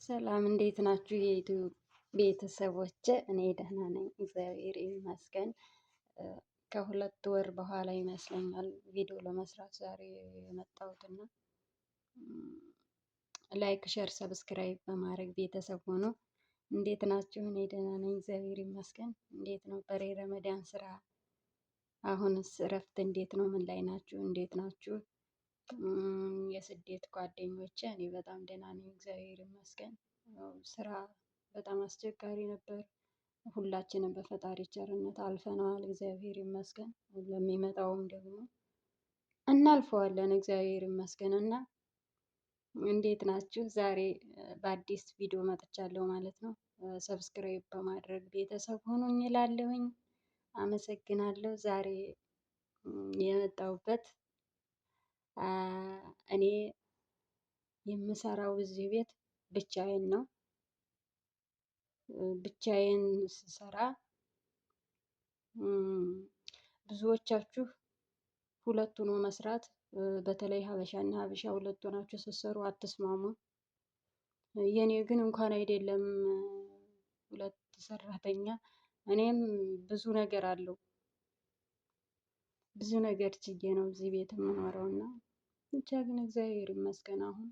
ሰላም እንዴት ናችሁ? የዩቲዩብ ቤተሰቦች፣ እኔ ደህና ነኝ፣ እግዚአብሔር ይመስገን። ከሁለት ወር በኋላ ይመስለኛል ቪዲዮ ለመስራት ዛሬ የመጣሁትና ላይክ፣ ሸር፣ ሰብስክራይብ በማድረግ ቤተሰብ ሆኖ እንዴት ናችሁ? እኔ ደህና ነኝ፣ እግዚአብሔር ይመስገን። እንዴት ነው ረመዳን ስራ? አሁንስ እረፍት እንዴት ነው? ምን ላይ ናችሁ? እንዴት ናችሁ? የስደት ጓደኞቼ፣ እኔ በጣም ደህና ነኝ፣ እግዚአብሔር ይመስገን። ስራ በጣም አስቸጋሪ ነበር። ሁላችንም በፈጣሪ ቸርነት አልፈነዋል፣ እግዚአብሔር ይመስገን። ለሚመጣውም ደግሞ እናልፈዋለን፣ እግዚአብሔር ይመስገን። እና እንዴት ናችሁ? ዛሬ በአዲስ ቪዲዮ መጥቻለሁ ማለት ነው። ሰብስክራይብ በማድረግ ቤተሰብ ሆኖኝ እላለሁኝ። አመሰግናለሁ። ዛሬ የመጣሁበት እኔ የምሰራው እዚህ ቤት ብቻዬን ነው። ብቻዬን ስሰራ ብዙዎቻችሁ ሁለት ሆኖ መስራት፣ በተለይ ሀበሻ እና ሀበሻ ሁለት ሆናችሁ ስትሰሩ አትስማሙ። የኔ ግን እንኳን አይደለም ሁለት ሰራተኛ፣ እኔም ብዙ ነገር አለው፣ ብዙ ነገር ችዬ ነው እዚህ ቤት የምኖረው እና ብቻ ግን እግዚአብሔር ይመስገን አሁን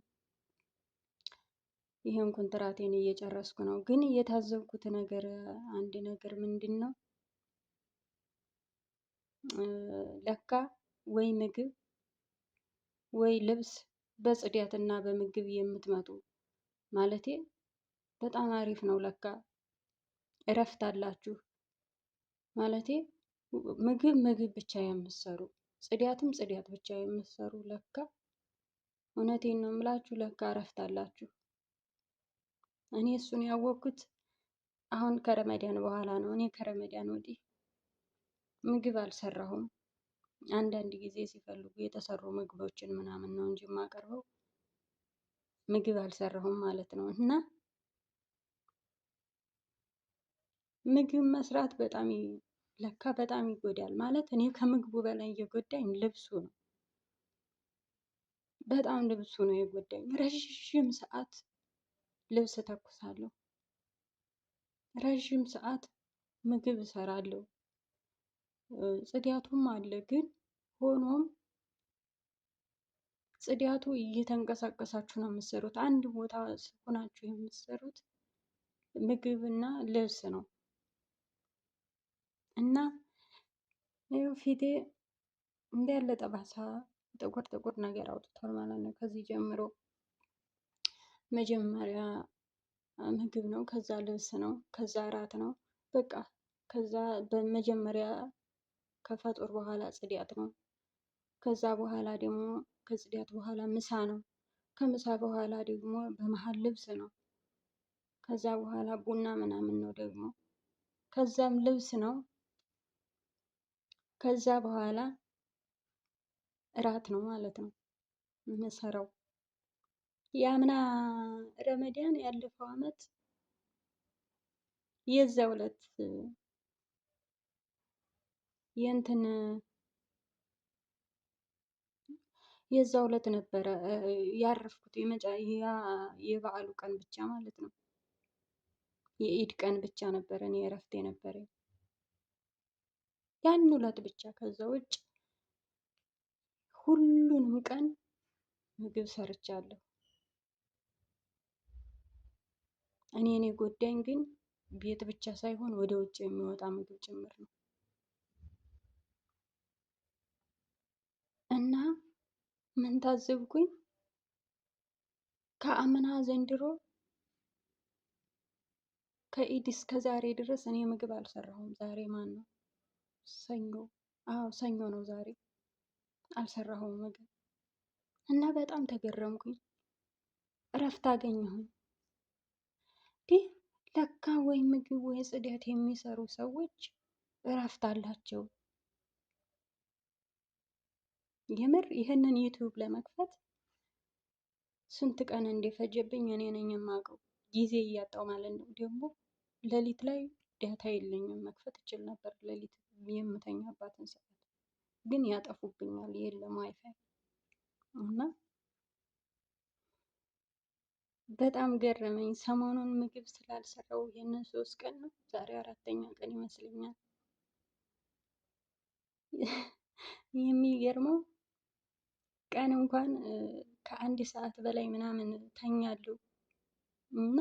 ይሄን ኮንትራቴን እየጨረስኩ ነው። ግን የታዘብኩት ነገር አንድ ነገር ምንድን ነው፣ ለካ ወይ ምግብ ወይ ልብስ በጽዳት እና በምግብ የምትመጡ ማለቴ በጣም አሪፍ ነው። ለካ እረፍት አላችሁ ማለቴ ምግብ ብቻ የምትሰሩ፣ ጽዳትም ጽዳት ብቻ የምትሰሩ፣ ለካ እውነቴን ነው የምላችሁ፣ ለካ እረፍት አላችሁ። እኔ እሱን ያወቅኩት አሁን ከረመዳን በኋላ ነው። እኔ ከረመዳን ወዲህ ምግብ አልሰራሁም። አንዳንድ ጊዜ ሲፈልጉ የተሰሩ ምግቦችን ምናምን ነው እንጂ የማቀርበው ምግብ አልሰራሁም ማለት ነው። እና ምግብ መስራት ለካ በጣም ይጎዳል ማለት እኔ ከምግቡ በላይ እየጎዳኝ ልብሱ ነው። በጣም ልብሱ ነው የጎዳኝ። ረዥም ሰዓት ልብስ ተኩሳለሁ፣ ረዥም ሰዓት ምግብ እሰራለሁ። ጽዳቱም አለ፣ ግን ሆኖም ጽዳቱ እየተንቀሳቀሳችሁ ነው የምትሰሩት። አንድ ቦታ ሆናችሁ የምትሰሩት ምግብ እና ልብስ ነው። እና ይኸው ፊቴ እንዳለ ጠባሳ ጥቁር ጥቁር ነገር አውጥቷል ማለት ነው። ከዚህ ጀምሮ መጀመሪያ ምግብ ነው፣ ከዛ ልብስ ነው፣ ከዛ እራት ነው። በቃ ከዛ በመጀመሪያ ከፈጡር በኋላ ጽዳት ነው። ከዛ በኋላ ደግሞ ከጽዳት በኋላ ምሳ ነው። ከምሳ በኋላ ደግሞ በመሀል ልብስ ነው። ከዛ በኋላ ቡና ምናምን ነው ደግሞ። ከዛም ልብስ ነው። ከዛ በኋላ እራት ነው ማለት ነው የምሰራው። የአምና ረመዳን ያለፈው አመት የዛ ዕለት የእንትን የዛው ዕለት ነበረ ያረፍኩት። የበዓሉ ቀን ብቻ ማለት ነው። የኢድ ቀን ብቻ ነበረ እኔ እረፍት የነበረኝ ያን ዕለት ብቻ። ከዛ ውጭ ሁሉንም ቀን ምግብ ሰርቻለሁ። እኔ ጎዳኝ ግን ቤት ብቻ ሳይሆን ወደ ውጭ የሚወጣ ምግብ ጭምር ነው። እና ምን ታዘብኩኝ? ከአምና ዘንድሮ ከኢድ እስከ ዛሬ ድረስ እኔ ምግብ አልሰራሁም። ዛሬ ማን ነው? ሰኞ። አዎ ሰኞ ነው ዛሬ። አልሰራሁም ምግብ እና በጣም ተገረምኩኝ። እረፍት አገኘሁኝ። ይህ ለካ ወይ ምግብ ወይ ጽዳት የሚሰሩ ሰዎች እረፍት አላቸው። የምር ይህንን ዩቲዩብ ለመክፈት ስንት ቀን እንደፈጀብኝ እኔ ነኝ የማውቀው። ጊዜ እያጣው ማለት ነው። ደግሞ ሌሊት ላይ ዳታ የለኝም። መክፈት እችል ነበር ሌሊት የምተኛባትን ሰዓት፣ ግን ያጠፉብኛል። የለም ዋይፋይ እና በጣም ገረመኝ። ሰሞኑን ምግብ ስላልሰራው ይህንን 3 ቀን ነው፣ ዛሬ 4ተኛ ቀን ይመስለኛል። የሚገርመው ቀን እንኳን ከአንድ ሰዓት በላይ ምናምን ተኛለሁ እና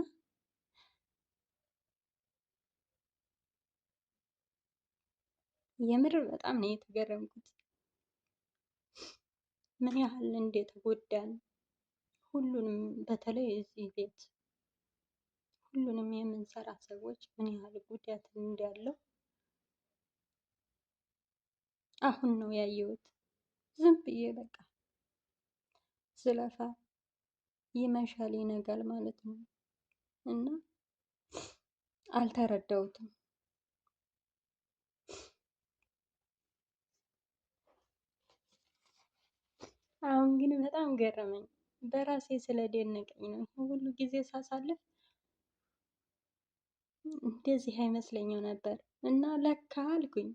የምር በጣም ነው የተገረምኩት። ምን ያህል እንደተጎዳን ሁሉንም፣ በተለይ እዚህ ቤት ሁሉንም የምንሰራ ሰዎች ምን ያህል ጉዳት እንዳለው አሁን ነው ያየሁት። ዝም ብዬ በቃ ስለፋ ይመሻል ይነጋል ማለት ነው እና አልተረዳሁትም። አሁን ግን በጣም ገረመኝ። በራሴ ስለደነቀኝ ነው። ሁሉ ጊዜ ሳሳልፍ እንደዚህ አይመስለኝም ነበር እና ለካ አልኩኝ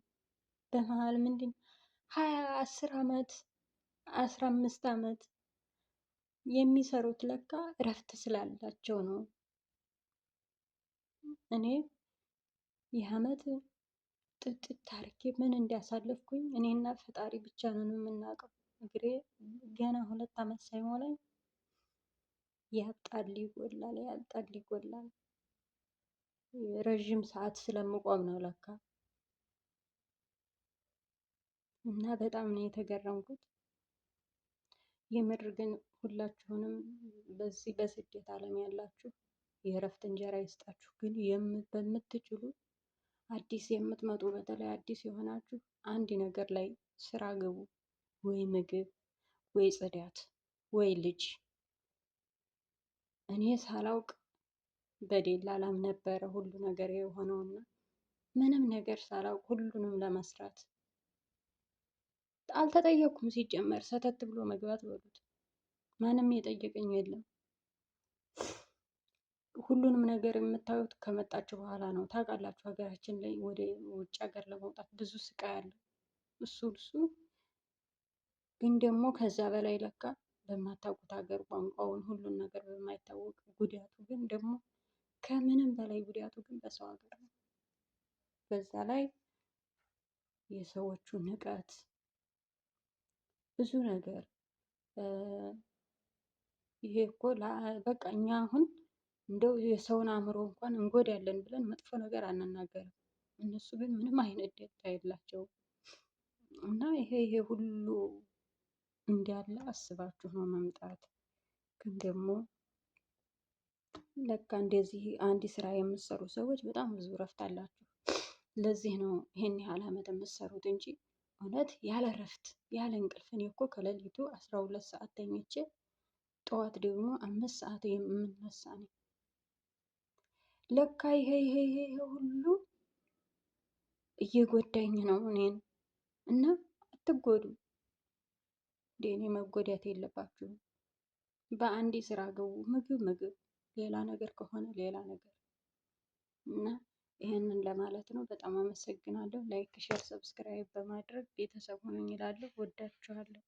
በመሀል ምንድን 10 ዓመት 15 ዓመት የሚሰሩት ለካ እረፍት ስላላቸው ነው። እኔ ይህ አመት ጥጥት አርጌ ምን እንዲያሳለፍኩኝ እኔና ፈጣሪ ብቻ ነን የምናውቀው። እግሬ ገና 2 አመት ሳይሞላኝ ያብጣል ይጎላል፣ ያብጣል ይጎላል። ረዥም ሰዓት ስለምቆም ነው ለካ። እና በጣም ነው የተገረምኩት። የምር ግን ሁላችሁንም በዚህ በስደት ዓለም ያላችሁ የእረፍት እንጀራ ይስጣችሁ። ግን በምትችሉ አዲስ የምትመጡ በተለይ አዲስ የሆናችሁ አንድ ነገር ላይ ስራ ግቡ። ወይ ምግብ፣ ወይ ጽዳት፣ ወይ ልጅ። እኔ ሳላውቅ በደላላም ነበረ ሁሉ ነገር የሆነውና ምንም ነገር ሳላውቅ ሁሉንም ለመስራት አልተጠየኩም። ሲጀመር ሰተት ብሎ መግባት በሉት። ማንም የጠየቀኝ የለም። ሁሉንም ነገር የምታዩት ከመጣችሁ በኋላ ነው። ታውቃላችሁ ሀገራችን ላይ ወደ ውጭ ሀገር ለመውጣት ብዙ ስቃይ አለ። እሱ ግን ደግሞ ከዛ በላይ ለካ በማታውቁት ሀገር ቋንቋውን ሁሉን ነገር በማይታወቅ ጉዳቱ ግን ደግሞ ከምንም በላይ ጉዳቱ ግን በሰው ሀገር ነው። በዛ ላይ የሰዎቹ ንቀት ብዙ ነገር። ይሄ እኮ በቃ እኛ አሁን እንደው የሰውን አእምሮ እንኳን እንጎዳለን ብለን መጥፎ ነገር አንናገርም። እነሱ ግን ምንም አይነት ደንታ የላቸውም። እና ይሄ ሁሉ እንዳለ አስባችሁ ነው መምጣት። ግን ደግሞ ለካ እንደዚህ አንድ ስራ የምትሰሩ ሰዎች በጣም ብዙ እረፍት አላችሁ። ለዚህ ነው ይሄን ያህል አመት የምትሰሩት እንጂ እውነት ያለ እረፍት ያለ እንቅልፍ። እኔ እኮ ከሌሊቱ 12 ሰዓት ተኝቼ ጠዋት ደግሞ 5 ሰዓት የምነሳ ነኝ። ለካ ይሄ ሁሉ እየጎዳኝ ነው እኔን። እና አትጎዱ። እኔ መጎዳት የለባችሁም። በአንድ ስራ ገቡ። ምግብ፣ ሌላ ነገር ከሆነ ሌላ ነገር። እና ይሄንን ለማለት ነው። በጣም አመሰግናለሁ። ላይክ፣ ሼር፣ ሰብስክራይብ በማድረግ ቤተሰብ ሁኑኝ እላለሁ። ወዳችኋለሁ።